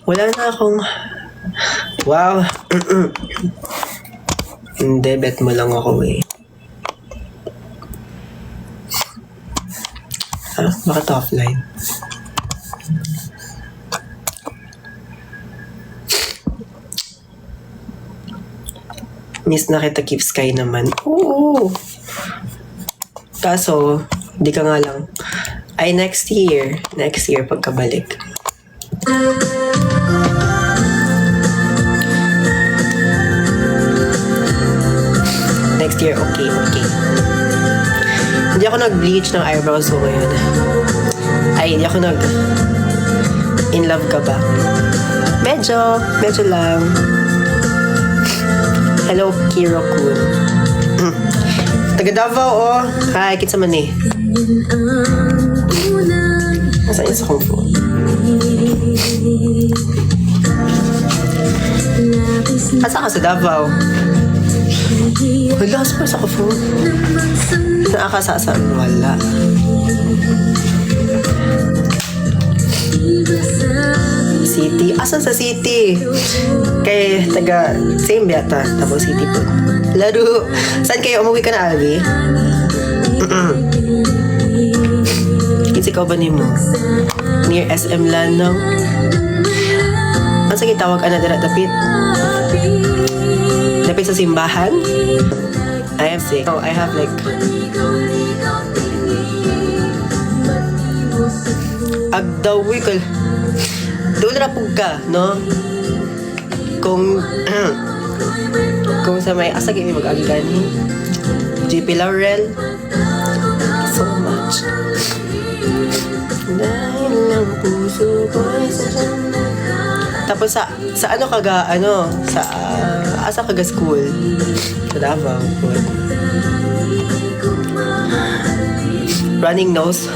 Wala na akong... Wow! Hindi, bet mo lang ako eh. Bakit offline? Miss na kita, Keep Sky naman. Oo! Kaso, di ka nga lang. Ay, next year. Next year, pagkabalik. Next year, okay. Hindi ako nag-bleach ng eyebrows ko ngayon. Ay, hindi ako in love ka ba? Medyo lang. Hello, Kiro Kun. Taga Davao, oh. Hi, kitsa man eh. Nasaan yung sa kong phone? Asa ka sa Davao? Wala, sa sa kong phone. Nakakasasa. Wala. City? Asan sa city? Kay taga same yata. Tapos city po. Laro. Saan kayo? Umuwi ka na, Alvi? Kitsi ka ba ni mo? Near SM Lanong? Ang sige tawag ka na dira dapit? Dapit sa simbahan? I am sick. Oh, I have like... Agdawi ka. Doon na po ka, no? Kung sa may asag yung mag-agigani. JP Laurel. So much. Dahil lang puso ko tapos sa ano kaga, sa asa kaga school. Sa Davao. Running nose.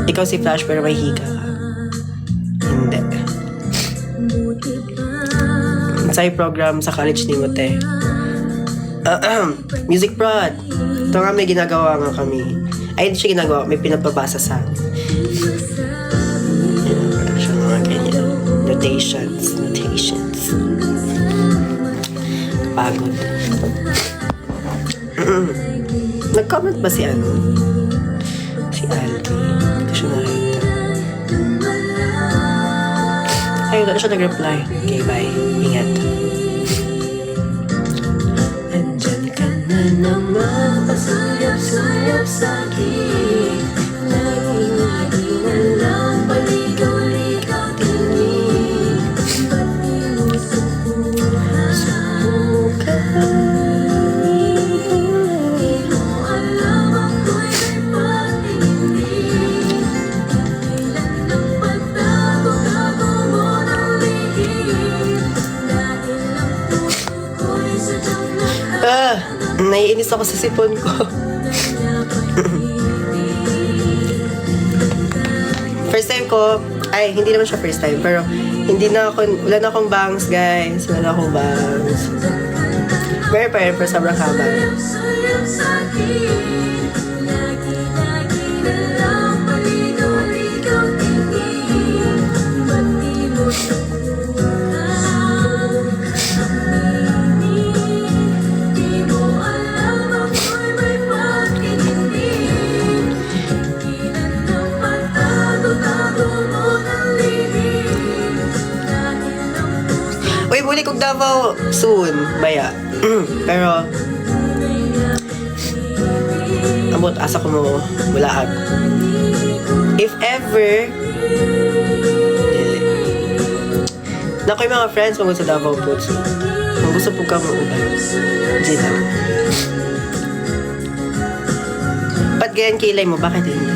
Ikaw si Flash pero may hika ka. Hindi. Sa'yo program sa college ni Mote. Music prod. Ito nga may ginagawa nga kami. Ay, hindi siya ginagawa. May pinapabasa sa mga ganyan. Notations. Pagod. Nag-comment ba si si Alvi? Hindi siya nakita. Ayun, na siya nag-reply. Okay, bye. Ingat. Andyan ka na naman, pasayap-sayap sa'kin. Lagi na lang, paligaw-ligaw tingin. Ba't inusubukan? Di mo alam ako'y may pag-ibig. Dahilan ng pagtago-tago mo ng lihim. Dahil ang puso ko'y sadyang naiinis ako sa sipon ko. First time ko, ay, hindi naman siya first time, pero wala na akong bangs, guys. Wala na akong bangs. Meron pa rin, pero sobrang haba. Uy, muli kong Davao soon, baya. Pero, amot, asa ko mo, mulaag. If ever, na ko yung mga friends mo sa Davao po. So, kung gusto po ka mo uban, di lang. Ba't ganyan kilay mo? Bakit hindi?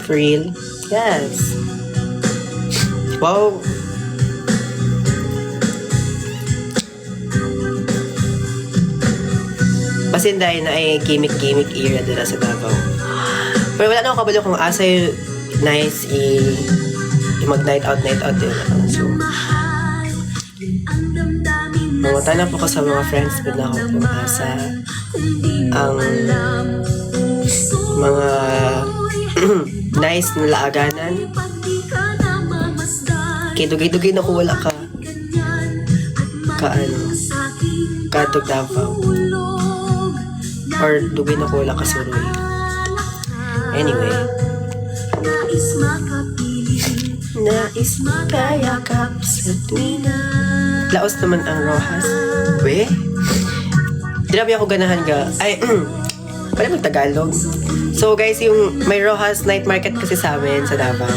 For real? Yes. Wow. Pasinday na ay gimmick era dila sa Davao. Pero wala na akong kabalo kung asa yung nice mag-night out din ako. So, mamunta na po ko sa mga friends ko na ako pumasa ang mga nice na laaganan. Dugay-dugay na ko wala ka katog Davao or dugay na ko wala ka Suroy. Anyway, nais makayakap sa tuwina. Laos naman ang Rojas. We? Dinabi ako ganahan ga. Ay, pala mag-Tagalog. So guys, yung may Rojas night market kasi sa amin sa Davao.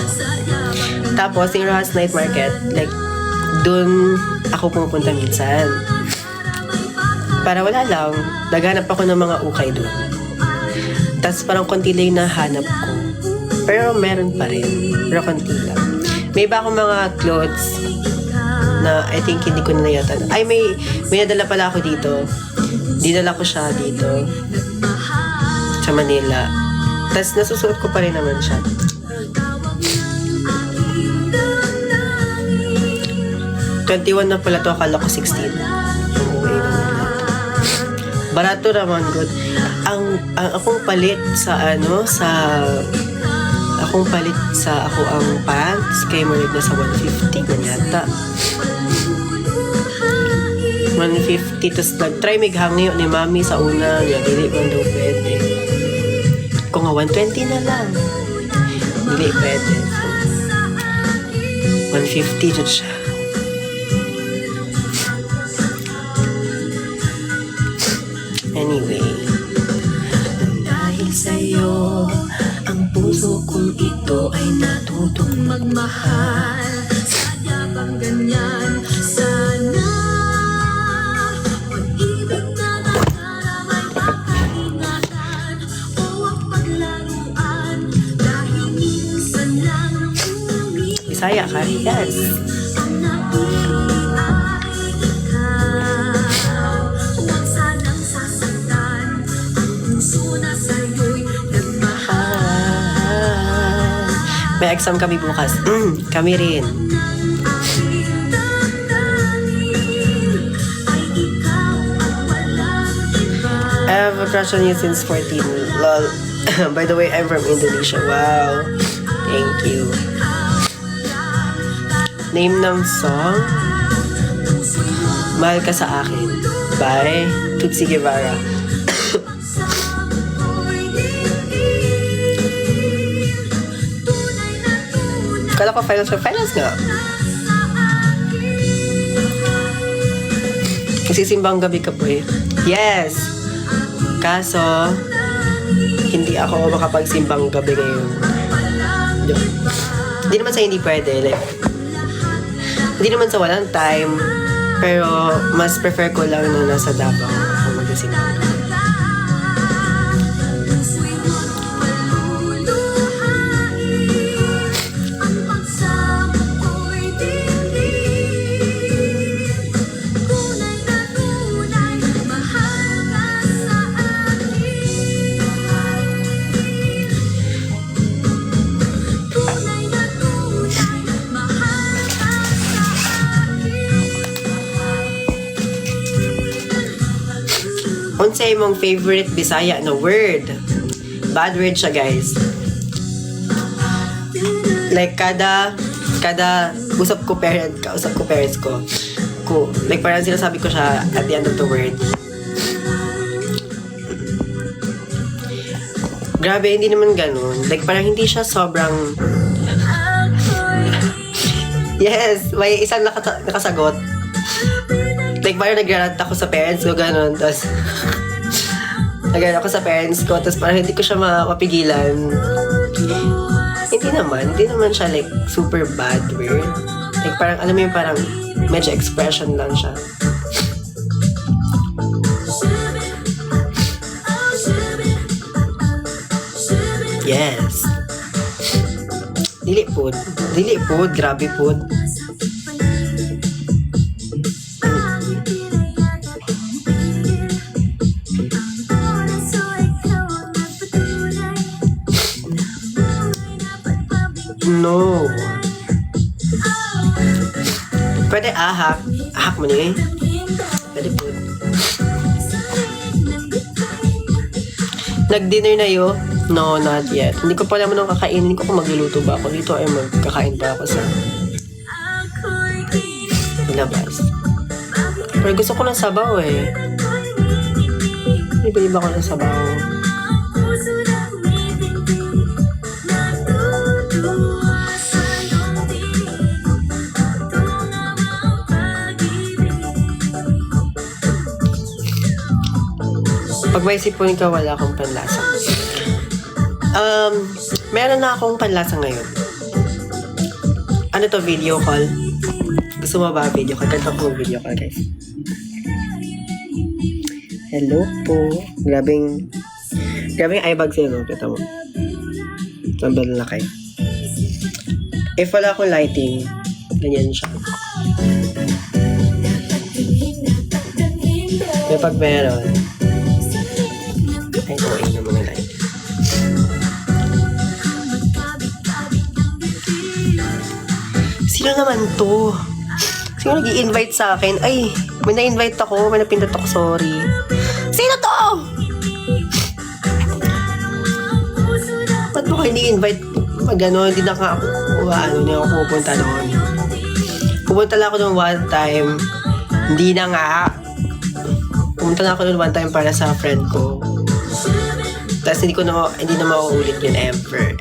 Tapos yung Rojas night market, like, dun ako pumupunta minsan. Para wala lang, naghanap ako ng mga ukay dun. Tapos parang konti lang nahanap ko. Pero meron pa rin. Pero konti lang. May iba akong mga clothes na I think hindi ko na yata. Ay, may nadala pala ako dito. Dinala ko siya dito sa Manila. Tapos nasusuot ko pa rin naman siya. $21 na pala to. Akala ko 16. Barato naman, good. Ang akong palit sa ako ang pants kay Marig na sa 150 man yata. 150 tas nag-try mighangyo ni mami sa una nga dili man daw pwede. Kung nga 120 na lang. Dili pwede. So, 150 jud siya. Anyway, dahil sa'yo ang puso kong ito ay natutong magmahal. Sadya bang ganyan? Sana pag-ibig na nagkaramay pag-ingatan o ang paglaruan dahil minsan lang Bisaya ka? Yes. Ang napili ay ikaw. Huwag sanang sasaktan ang puso na sa'yo'y may exam kami bukas. Kami rin. I have a crush on you since 14. Lol. By the way, I'm from Indonesia. Wow. Thank you. Name ng song? Mahal ka sa akin. By Tutsi Guevara. Kala ko finals nga. Nagsisimbang gabi ka po eh. Yes! Kaso, hindi ako makapagsimbang gabi ngayon. Hindi naman sa hindi pwede. Like, hindi naman sa walang time. Pero, mas prefer ko lang na nasa Davao ako magsisimbang gabi. Unsay mong favorite Bisaya na word? Bad word siya, guys. Like, kada usap ko parents ko. Like, parang sinasabi ko siya at the end of the word. Grabe, hindi naman ganun. Like, parang hindi siya sobrang... Yes! May isang nakasagot. Like, parang nag-rant ako sa parents ko, gano'n. Tapos, nag-rant ako sa parents ko. Tapos, parang hindi ko siya mapigilan. Hindi naman siya, like, super bad word. Like, parang, alam mo yung parang, medyo expression lang siya. Yes. Dili po. Grabe po. No. Pwede ahak. Ahak mo niya eh. Pwede po. Nag-dinner na yun? No, not yet. Hindi ko pa naman nung kakainin ko kung magluluto ba ako. Dito ay magkakain pa ako sa labas. Pero gusto ko ng sabaw eh. Bibili ba ako ng sabaw? Pag may sipon ka, wala akong panlasa. Meron na akong panlasa ngayon. Ano to, video call? Gusto mo ba video call? Ganito ko video call, guys. Hello po. Grabing eye bag sa'yo, no? Kita mo. Sambal na kayo. If wala akong lighting, ganyan siya. Pero pag meron, ay, tuwain na mga light. Sino naman to? Sino nag-i-invite sa akin? Ay, may na-invite ako. May napindot ako, sorry. Sino to? Ba't mo kayo ni-invite? Magano, hindi na ka ako, hindi ako pupunta doon. Pupunta lang ako doon one time. Hindi na nga. Pumunta na ako doon one time para sa friend ko. Tapos hindi na mauulit yun ever.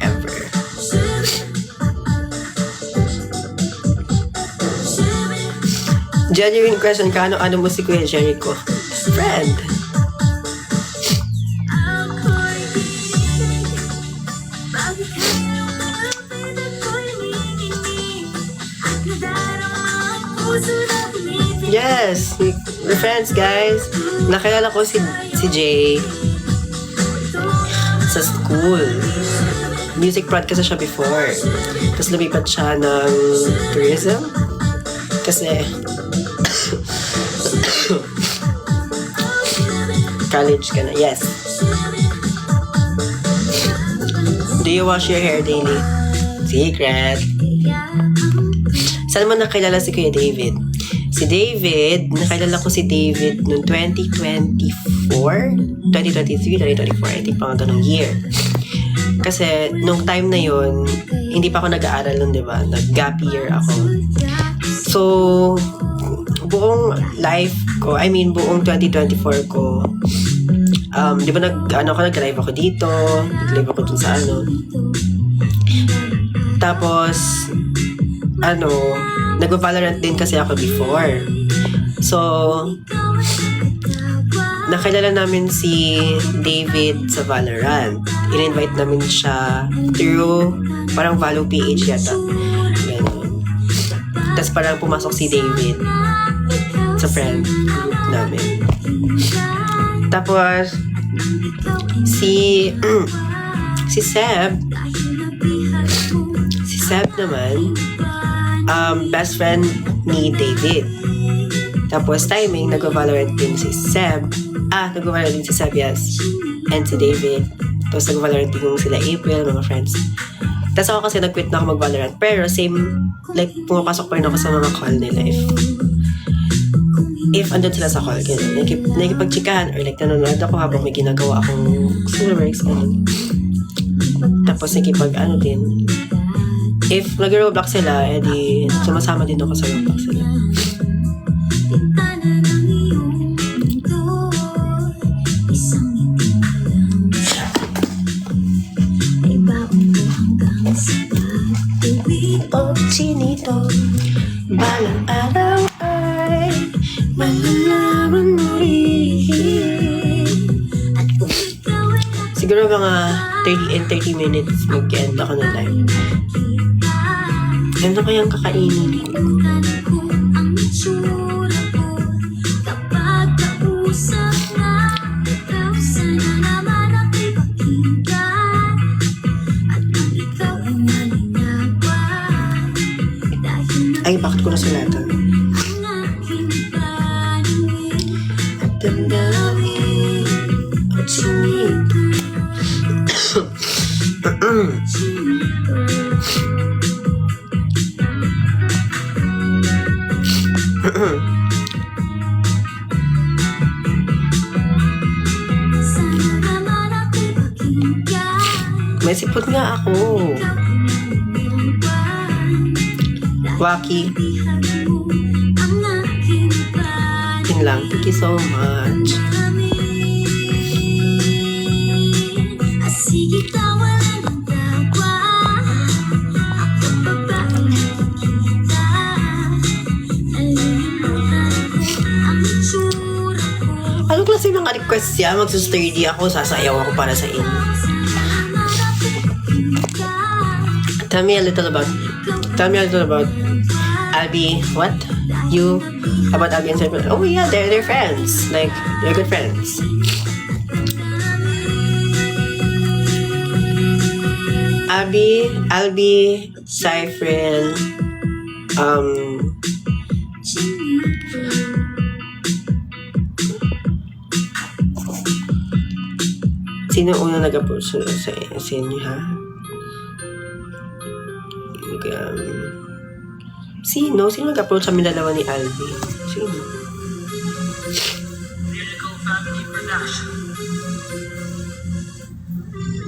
Genuine question ka, ano mo si Kuya Jericho? Friend. Yes, we're friends, guys. Nakilala ko si Jay sa school. Music prod kasi siya before. Tapos lumipat siya ng tourism. Kasi college ka na. Yes. Do you wash your hair daily? Secret. Saan mo nakilala si Kuya David? Nakilala ko si David noong 2023, 2024, I think pang ganong year. Kasi nung time na yun, hindi pa ako nag-aaral nun, diba? Nag-gap year ako. So, buong life ko, buong 2024 ko, di ba nag-live ako dito, nag-live ako dun sa tapos, nag-Valorant din kasi ako before. So, nakilala namin si David sa Valorant. In-invite namin siya through parang Valo PH yata. Ganun. Tapos parang pumasok si David sa friend group namin. Tapos, si Seb naman, best friend ni David. Tapos timing, nag-Valorant din si Seb. Nag-Valorant din si Seb, yes. And si David. Tapos nag-Valorant din yung sila April, mga friends. Tapos ako kasi nag-quit na ako mag-Valorant. Pero same, like, pumapasok pa rin ako sa mga call nila. If andun sila sa call, gano'n. Nakikipag-chikahan or like, nanonood ako habang may ginagawa akong school works, gano'n. Tapos din. If nag-Roblox sila, edi sumasama din ako sa Roblox sila. Oh, chinito, balang araw ay malalaman mo rin. Siguro mga 30 minutes mag-end ako na live. Ano kayang kakainin ko? Ay, bakit ko nasulatan? At damdamin at sinip. Nagsipot nga ako. Waki. Yun lang. Thank you so much. Ano klase mga request siya? Magsusturdy ako, sasayaw ako para sa inyo. Tell me a little about Abby. What? You? About Abby and Cypher? Oh yeah, they're friends. Like, they're good friends. Albi, Cypher, sino una nag-approach sa inyo, ha? Sino nag-approach sa amin dalawa ni Albi? Sino?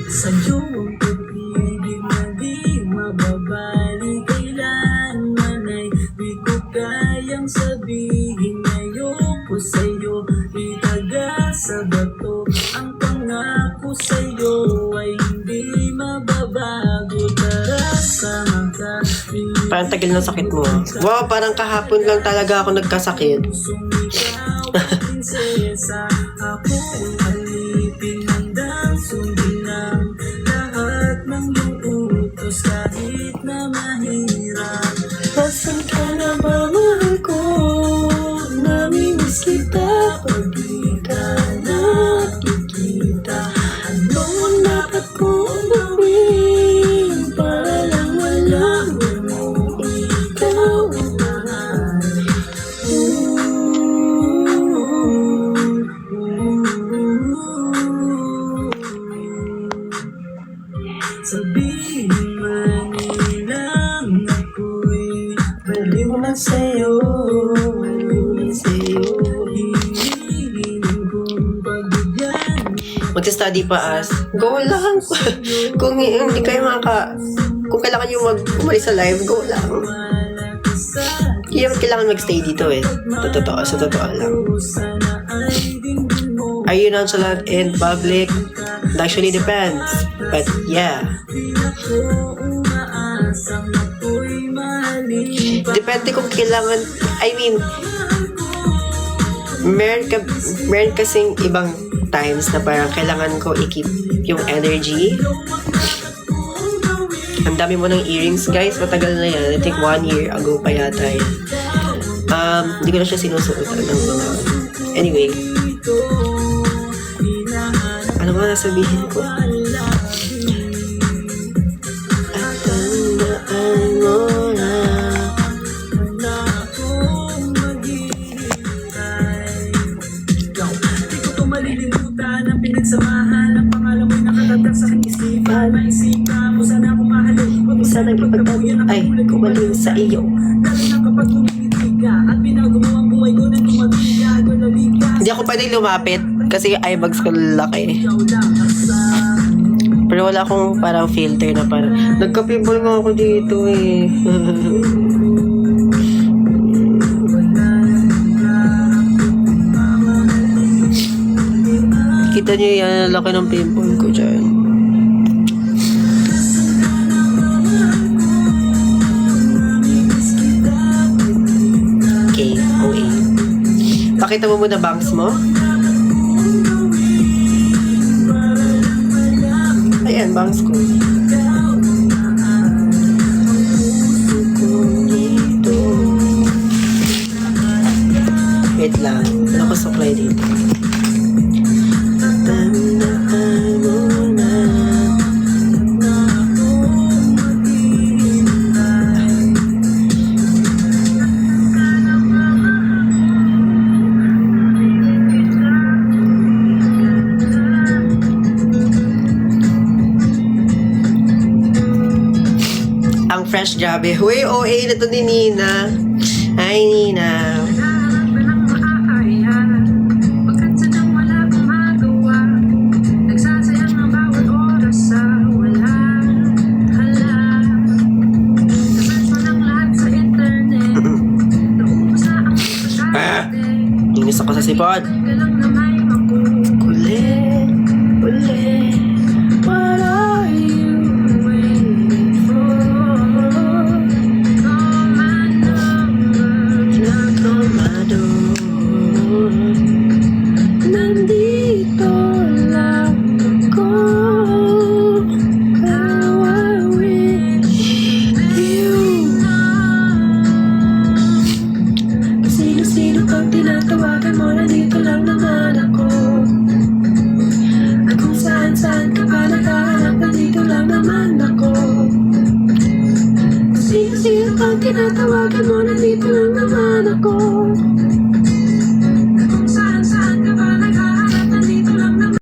Sa iyong pag-ibig na di mababalik, kailanman ay di ko kayang sabihin ayoko sa'yo, itaga sa bato. Ang pangako sa'yo ay hindi mababago. Tara sama ka. Parang tagal ng sakit mo. Wow, parang kahapon lang talaga ako nagkasakit. Prinsesa, ako alipin hanggang sundin ang lahat ng iyong utos kahit na mahirap. Nasaan ka na ba, mahal ko? Namimiss kita pag di ka nakikita. Ano ang dapat kong gawin para lang walang mo ikaw ang mahal? Sabihin man nilang ako'y baliw na sa'yo, hinihiling kong pagbigyan. Magsa-study pa as, go lang. Kung hindi kayo kung kailangan nyo umalis sa live, go lang. Hindi naman kailangan magstay dito eh. Sa totoo lang. Are you nonchalant in public? It actually depends. But yeah. Depende kung kailangan, meron kasing ibang times na parang kailangan ko i-keep yung energy. Ang dami mo ng earrings, guys. Matagal na yan. I think 1 year ago pa yata yan. Hindi ko na siya sinusuotan ng mga... Anyway. Ano ba nasabihin ko? At tandaan mo na di ko to malilimutan ang pinagsamahan. Ang pangalan mo'y nakatatak sa aking isipan. Maisipan mo sana akong mahalin. sana ipagtabuyan ay kumaliw sa iyo. Dahil na kapag tumingin ka at binago mo ang buhay ko na tumabiga, Hindi ako pwedeng lumapit kasi eyebags ko laki. Pero wala akong parang filter na parang nagka-pimple nga ako dito eh. Kita niyo yan, laki ng pimple ko dyan. Okay, OA. Pakita mo muna bangs mo. Ayan, bangs ko. Wait lang. Wala ko supply dito. Ang fresh grabe. Huy, OA na to ni Nina. Hi, Nina. Masipot. Ulit, ulit. What are you waiting for? Call my number. Knock on my door. Nandito lang ako. How I wish you sino-sino kang tinatawagan mo, nandito lang naman ako. At kung saan-saan ka pa nakahanap, nandito lang naman ako. Sino-sino kang tinatawagan mo, nandito lang naman